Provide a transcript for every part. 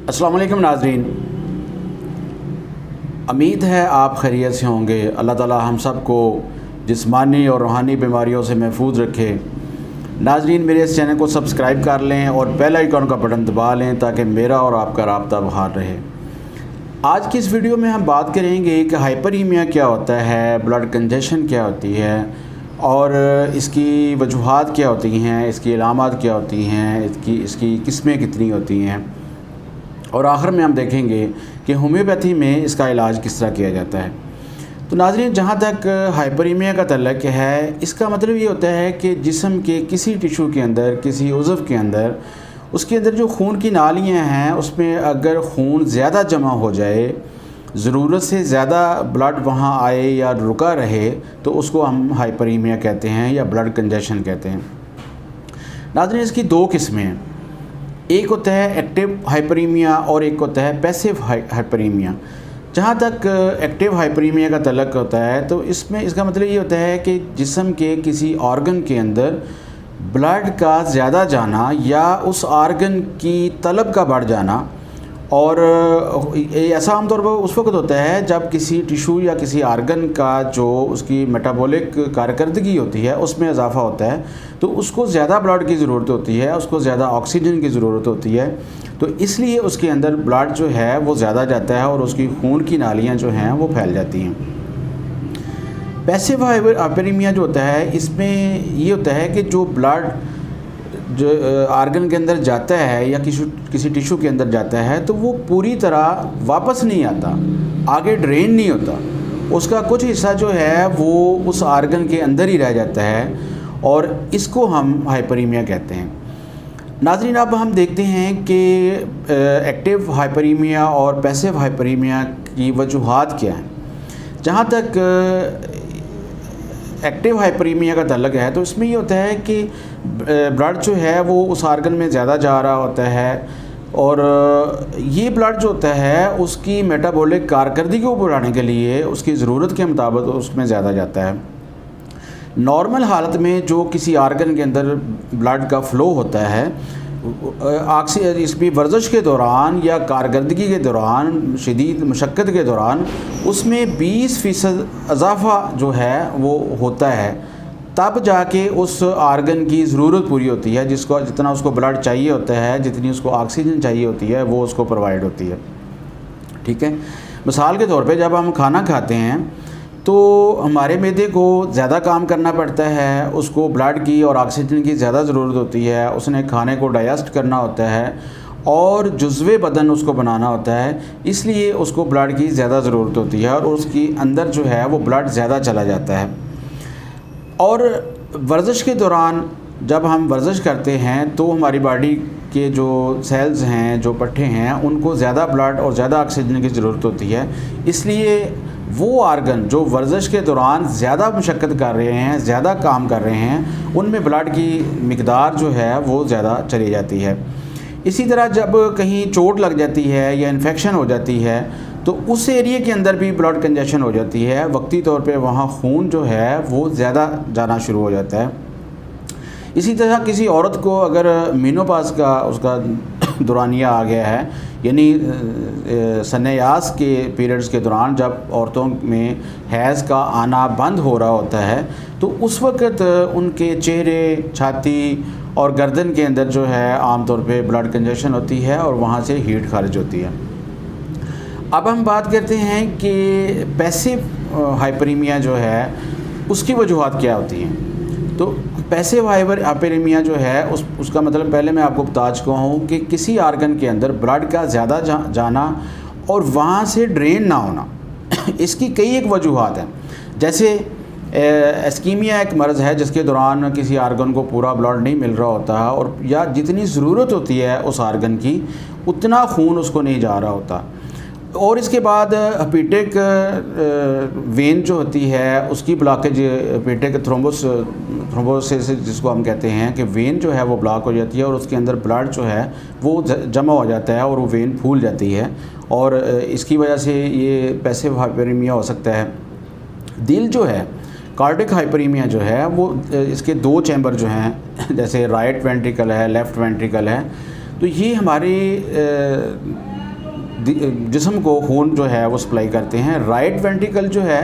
अस्सलाम वालेकुम नाज़रीन, उम्मीद है आप खैरियत से होंगे। अल्लाह ताला हम सब को जिस्मानी और रूहानी बीमारियों से महफूज रखे। नाज़रीन, मेरे इस चैनल को सब्सक्राइब कर लें और बेल आइकन का बटन दबा लें ताकि मेरा और आपका राब्ता बहाल रहे। आज की इस वीडियो में हम बात करेंगे कि हाइपरीमिया क्या होता है, ब्लड कंजेशन क्या होती है और इसकी वजूहात क्या होती हैं, इसकी अलामात क्या होती हैं, इसकी किस्में कितनी होती हैं और आखिर में हम देखेंगे कि होम्योपैथी में इसका इलाज किस तरह किया जाता है। तो नाज़रीन, जहाँ तक हाइपरीमिया का तल्लक है, इसका मतलब ये होता है कि जिस्म के किसी टिशू के अंदर, किसी उज़्व के अंदर, उसके अंदर जो खून की नालियाँ हैं उसमें अगर खून ज़्यादा जमा हो जाए, ज़रूरत से ज़्यादा ब्लड वहाँ आए या रुका रहे, तो उसको हम हाइपरीमिया कहते हैं या ब्लड कंजेशन कहते हैं। नाज़रीन, इसकी दो किस्में हैं। एक होता है एक्टिव हाइपरीमिया और एक होता है पैसिव हाइपरीमिया। जहाँ तक एक्टिव हाइपरीमिया का तल्लक होता है तो इसमें इसका मतलब ये होता है कि जिस्म के किसी ऑर्गन के अंदर ब्लड का ज़्यादा जाना या उस ऑर्गन की तलब का बढ़ जाना। और ऐसा आमतौर पर उस वक्त होता है जब किसी टिशू या किसी आर्गन का जो उसकी मेटाबॉलिक कारकर्दगी होती है उसमें इजाफा होता है, तो उसको ज़्यादा ब्लड की ज़रूरत होती है, उसको ज़्यादा ऑक्सीजन की ज़रूरत होती है, तो इसलिए उसके अंदर ब्लड जो है वो ज़्यादा जाता है और उसकी खून की नालियाँ जो हैं वो फैल जाती हैं। पैसिव हाइपरीमिया जो होता है, इसमें ये होता है कि जो ब्लड जो आर्गन के अंदर जाता है या किसी टिशू के अंदर जाता है तो वो पूरी तरह वापस नहीं आता, आगे ड्रेन नहीं होता, उसका कुछ हिस्सा जो है वो उस आर्गन के अंदर ही रह जाता है और इसको हम हाइपरीमिया कहते हैं। नाज़रीन, अब हम देखते हैं कि एक्टिव हाइपरीमिया और पैसिव हाइपरीमिया की वजूहात क्या हैं। जहाँ तक एक्टिव हाइपरीमिया का तल्लक है तो इसमें ये होता है कि ब्लड जो है वो उस आर्गन में ज़्यादा जा रहा होता है और ये ब्लड जो होता है उसकी मेटाबॉलिक कारकर्दगी को बढ़ाने के लिए उसकी ज़रूरत के मुताबिक उसमें ज़्यादा जाता है। नॉर्मल हालत में जो किसी आर्गन के अंदर ब्लड का फ़्लो होता है, इसकी वर्जिश के दौरान या कारकर्दगी के दौरान, शदीद मशक्क़त के दौरान उसमें 20% इजाफ़ा जो है वो होता है, तब जाके उस आर्गन की ज़रूरत पूरी होती है, जिसको जितना उसको ब्लड चाहिए होता है, जितनी उसको ऑक्सीजन चाहिए होती है वो उसको प्रोवाइड होती है। ठीक है, मिसाल के तौर पे जब हम खाना खाते हैं तो हमारे मैदे को ज़्यादा काम करना पड़ता है, उसको ब्लड की और ऑक्सीजन की ज़्यादा ज़रूरत होती है, उसने खाने को डाइजेस्ट करना होता है और जुज़्वे बदन उसको बनाना होता है, इसलिए उसको ब्लड की ज़्यादा ज़रूरत होती है और उसकी अंदर जो है वो ब्लड ज़्यादा चला जाता है। और वर्जिश के दौरान जब हम वर्जिश करते हैं तो हमारी बॉडी के जो सेल्स हैं, जो पट्टे हैं, उनको ज़्यादा ब्लड और ज़्यादा ऑक्सीजन की ज़रूरत होती है, इसलिए वो आर्गन जो वर्जिश के दौरान ज़्यादा मशक्क़त कर रहे हैं, ज़्यादा काम कर रहे हैं, उनमें ब्लड की मिकदार जो है वो ज़्यादा चली जाती है। इसी तरह जब कहीं चोट लग जाती है या इन्फेक्शन हो जाती है तो उस एरिया के अंदर भी ब्लड कंजेशन हो जाती है, वक्ती तौर पे वहाँ खून जो है वो ज़्यादा जाना शुरू हो जाता है। इसी तरह किसी औरत को अगर मेनोपॉज का उसका दौरानिया आ गया है, यानी सन्यास के पीरियड्स के दौरान जब औरतों में हैज़ का आना बंद हो रहा होता है, तो उस वक़्त उनके चेहरे, छाती और गर्दन के अंदर जो है आमतौर पे ब्लड कंजेशन होती है और वहाँ से हीट खारिज होती है। अब हम बात करते हैं कि पैसिव हाइपरीमिया जो है उसकी वजूहात क्या होती हैं। तो पैसिव हाइपरीमिया जो है उसका मतलब पहले मैं आपको बता चुका हूँ कि किसी आर्गन के अंदर ब्लड का ज़्यादा जाना और वहाँ से ड्रेन ना होना। इसकी कई एक वजूहात हैं, जैसे एस्कीमिया एक मर्ज़ है जिसके दौरान किसी आर्गन को पूरा ब्लड नहीं मिल रहा होता और या जितनी ज़रूरत होती है उस आर्गन की उतना खून उसको नहीं जा रहा होता। और इसके बाद हेपेटिक वेन जो होती है उसकी ब्लॉकेज, हेपेटिक थ्रोम्बोसिस जिसको हम कहते हैं कि वेन जो है वो ब्लॉक हो जाती है और उसके अंदर ब्लड जो है वो जमा हो जाता है और वो वेन फूल जाती है और इसकी वजह से ये पैसिव हाइपरीमिया हो सकता है। दिल जो है, कार्डिक हाइपरीमिया जो है वो इसके दो चैम्बर जो हैं, जैसे राइट वेंट्रिकल है, लेफ़्ट वेंट्रिकल है, तो ये हमारी जिस्म को खून जो है वो सप्लाई करते हैं। राइट वेंट्रिकल जो है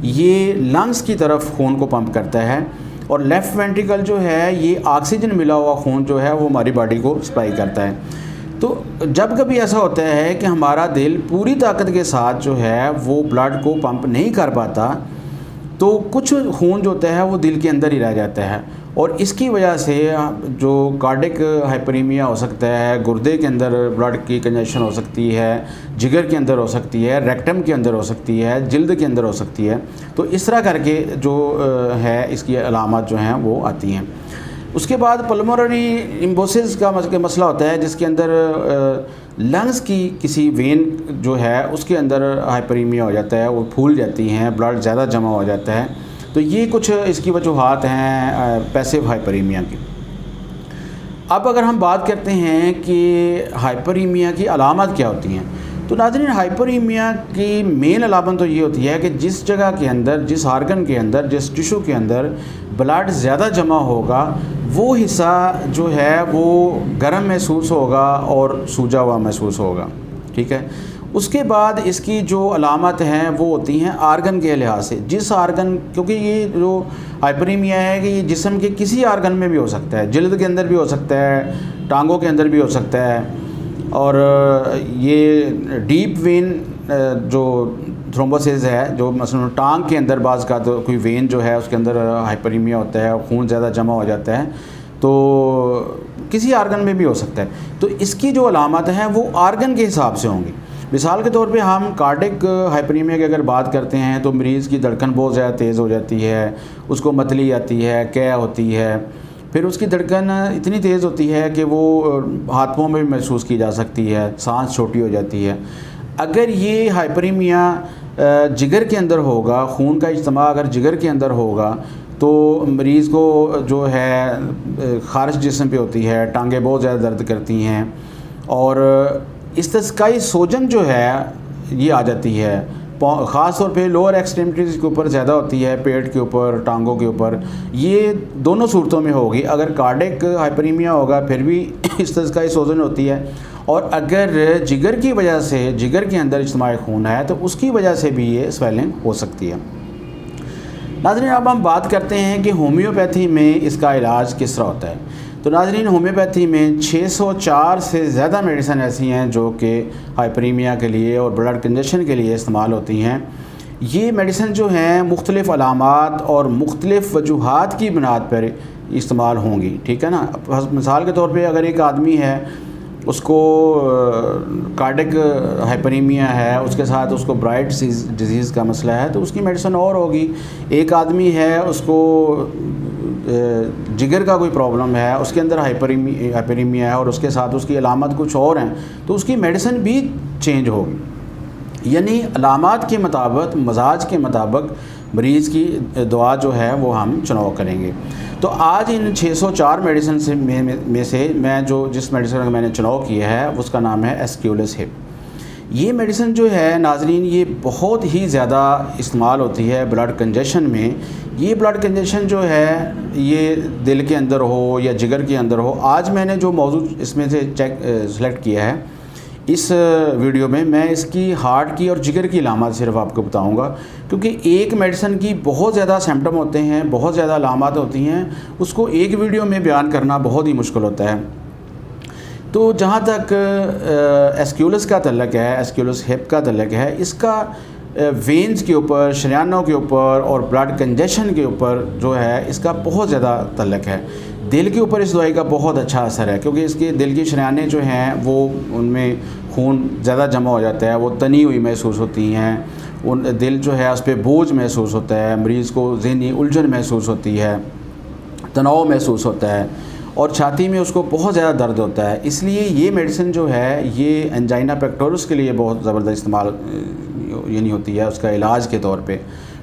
ये लंग्स की तरफ खून को पंप करता है, और लेफ़्ट वेंट्रिकल जो है ये ऑक्सीजन मिला हुआ खून जो है वो हमारी बॉडी को सप्लाई करता है। तो जब कभी ऐसा होता है कि हमारा दिल पूरी ताकत के साथ जो है वो ब्लड को पंप नहीं कर पाता, तो कुछ खून जो होता है वो दिल के अंदर ही रह जाता है, और इसकी वजह से जो कार्डिक हाइपरीमिया हो सकता है, गुर्दे के अंदर ब्लड की कंजेशन हो सकती है, जिगर के अंदर हो सकती है, रेक्टम के अंदर हो सकती है, जिल्द के अंदर हो सकती है। तो इस तरह करके जो है इसकी अलामत जो हैं वो आती हैं। उसके बाद पल्मोनरी एम्बोसिस का मसला होता है, जिसके अंदर लंग्स की किसी वेन जो है उसके अंदर हाइपरीमिया हो जाता है, वो फूल जाती हैं, ब्लड ज़्यादा जमा हो जाता है। तो ये कुछ इसकी वजूहात हैं पैसिव हाइपरीमिया की। अब अगर हम बात करते हैं कि हाइपरीमिया की अलामत क्या होती हैं, तो नाज़रीन हाइपरीमिया की मेन अलामत तो ये होती है कि जिस जगह के अंदर, जिस आर्गन के अंदर, जिस टिश्यू के अंदर ब्लड ज़्यादा जमा होगा वो हिस्सा जो है वो गर्म महसूस होगा और सूजा हुआ महसूस होगा। ठीक है। उसके बाद इसकी जो अलामत हैं वो होती हैं आर्गन के लिहाज से। जिस आर्गन, क्योंकि ये जो हाइपरीमिया है कि ये जिस्म के किसी आर्गन में भी हो सकता है, जिल्द के अंदर भी हो सकता है, टांगों के अंदर भी हो सकता है, और ये डीप वेन जो थ्रोम्बोसिस है, जो मसलन टांग के अंदर बाज़ का तो कोई वेन जो है उसके अंदर हाइपरीमिया होता है, खून ज़्यादा जमा हो जाता है, तो किसी आर्गन में भी हो सकता है। तो इसकी जो अलामत हैं वो आर्गन के हिसाब से होंगी। मिसाल के तौर पे हम कार्डिक हाइपरीमिया की अगर बात करते हैं तो मरीज़ की धड़कन बहुत ज़्यादा तेज़ हो जाती है, उसको मतली आती है, कै होती है, फिर उसकी धड़कन इतनी तेज़ होती है कि वो हाथों में भी महसूस की जा सकती है, सांस छोटी हो जाती है। अगर ये हाइपरीमिया जिगर के अंदर होगा, खून का इज्तिमा अगर जिगर के अंदर होगा, तो मरीज़ को जो है ख़ारिश जिस्म पे होती है, टांगें बहुत ज़्यादा दर्द करती हैं, और इस्तिस्काई सोजन जो है ये आ जाती है। ख़ास तौर पे लोअर एक्सट्रीमिटीज़ के ऊपर ज़्यादा होती है, पेट के ऊपर, टांगों के ऊपर। ये दोनों सूरतों में होगी। अगर कार्डिक हाइपरीमिया होगा फिर भी इस्तिस्काई सोजन होती है, और अगर जिगर की वजह से, जिगर के अंदर इज्तिमाई खून है तो उसकी वजह से भी ये स्वेलिंग हो सकती है। नाज़रीन अब हम बात करते हैं कि होम्योपैथी में इसका इलाज किस तरह होता है। तो नाज़रीन होम्योपैथी में 604 से ज़्यादा मेडिसिन ऐसी हैं जो कि हाइपरीमिया के लिए और ब्लड कंजेशन के लिए इस्तेमाल होती हैं। ये मेडिसिन जो हैं मुख्तलिफ़ अलामात और मुख्तलिफ़ वजूहात की बुनियाद पर इस्तेमाल होंगी। ठीक है ना। मिसाल के तौर पे अगर एक आदमी है, उसको कार्डिक हाइपरीमिया है, उसके साथ उसको ब्राइट डिजीज़ का मसला है, तो उसकी मेडिसिन और होगी। एक आदमी है, उसको जिगर का कोई प्रॉब्लम है, उसके अंदर हाइपरीमिया है और उसके साथ उसकी अलामत कुछ और हैं, तो उसकी मेडिसिन भी चेंज होगी। यानी अलामत के मुताबिक, मजाज के मुताबिक मरीज़ की दवा जो है वो हम चुनाव करेंगे। तो आज इन 604 मेडिसिन से में से मैं जिस मेडिसिन का मैंने चुनाव किया है उसका नाम है एस्क्यूलस हिप। ये मेडिसिन जो है नाजरीन ये बहुत ही ज़्यादा इस्तेमाल होती है ब्लड कंजेशन में। ये ब्लड कंजेशन जो है ये दिल के अंदर हो या जिगर के अंदर हो। आज मैंने जो मौजू इसमें से सेलेक्ट किया है इस वीडियो में, मैं इसकी हार्ट की और जिगर की अलामत सिर्फ आपको बताऊंगा, क्योंकि एक मेडिसिन की बहुत ज़्यादा सिम्टम होते हैं, बहुत ज़्यादा अलामत होती हैं, उसको एक वीडियो में बयान करना बहुत ही मुश्किल होता है। तो जहाँ तक एस्क्यूलस का तल्लक है, एस्क्यूलस हिप का तल्लक है, इसका वेन्स के ऊपर, शरियानों के ऊपर और ब्लड कंजेशन के ऊपर जो है इसका बहुत ज़्यादा तल्लक है। दिल के ऊपर इस दवाई का बहुत अच्छा असर है, क्योंकि इसके दिल की शरियानें जो हैं वो उनमें खून ज़्यादा जमा हो जाता है, वो तनी हुई महसूस होती हैं, उन दिल जो है उस पर बोझ महसूस होता है, मरीज़ को ज़हनी उलझन महसूस होती है, तनाव महसूस होता है और छाती में उसको बहुत ज़्यादा दर्द होता है। इसलिए ये मेडिसिन जो है ये एंजाइना पेक्टोरस के लिए बहुत ज़बरदस्त इस्तेमाल यानी होती है उसका इलाज के तौर पे।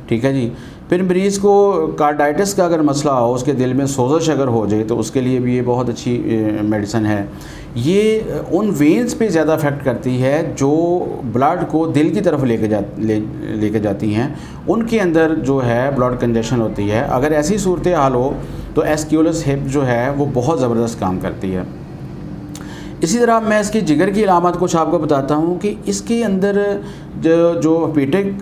ठीक है जी। फिर मरीज़ को कार्डाइटिस का अगर मसला हो, उसके दिल में सोजश अगर हो जाए, तो उसके लिए भी ये बहुत अच्छी मेडिसिन है। ये उन वेन्स पे ज़्यादा अफेक्ट करती है जो ब्लड को दिल की तरफ लेके जाती हैं, उनके अंदर जो है ब्लड कंजेशन होती है। अगर ऐसी सूरत हाल हो तो एस्क्यूलस हिप जो है वो बहुत ज़बरदस्त काम करती है। इसी तरह मैं इसकी जिगर की अलामत कुछ आपको बताता हूँ कि इसके अंदर जो हेपेटिक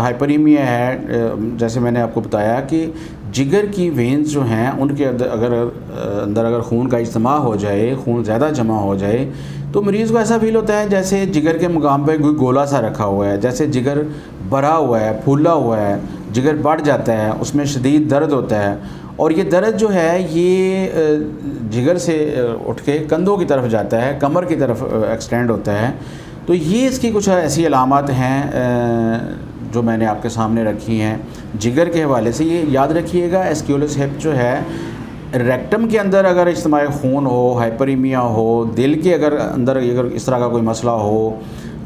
हाइपरीमिया है, जैसे मैंने आपको बताया कि जिगर की वेन्स जो हैं उनके अंदर अगर खून का इज्तिमा हो जाए, खून ज़्यादा जमा हो जाए, तो मरीज़ को ऐसा फील होता है जैसे जिगर के मुकाम पर कोई गोला सा रखा हुआ है, जैसे जिगर भरा हुआ है, फूला हुआ है, जिगर बढ़ जाता है, उसमें शदीद दर्द होता है और ये दर्द जो है ये जिगर से उठ के कंधों की तरफ जाता है, कमर की तरफ एक्सटेंड होता है। तो ये इसकी कुछ ऐसी अलामत हैं जो मैंने आपके सामने रखी हैं जिगर के हवाले से। ये याद रखिएगा, एस्क्यूलस हिप जो है रेक्टम के अंदर अगर इज्तिमाई खून हो, हाइपरीमिया हो, दिल के अंदर अगर इस तरह का कोई मसला हो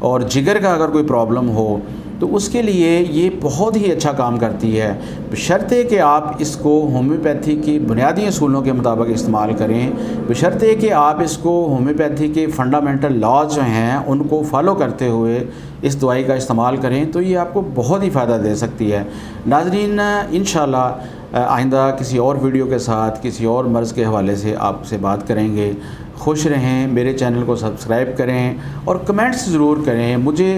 और जिगर का अगर कोई प्रॉब्लम हो तो उसके लिए ये बहुत ही अच्छा काम करती है, बशर्ते कि आप इसको होम्योपैथी की बुनियादी असूलों के मुताबिक इस्तेमाल करें, बशर्ते कि आप इसको होम्योपैथी के फंडामेंटल लॉज जो हैं उनको फॉलो करते हुए इस दवाई का इस्तेमाल करें तो ये आपको बहुत ही फ़ायदा दे सकती है। नाज़रीन, इंशाल्लाह आइंदा किसी और वीडियो के साथ किसी और मर्ज़ के हवाले से आपसे बात करेंगे। खुश रहें, मेरे चैनल को सब्सक्राइब करें और कमेंट्स ज़रूर करें, मुझे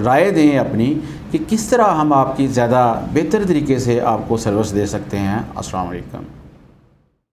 राय दें अपनी कि किस तरह हम आपकी ज़्यादा बेहतर तरीके से आपको सर्विस दे सकते हैं। अस्सलाम वालेकुम।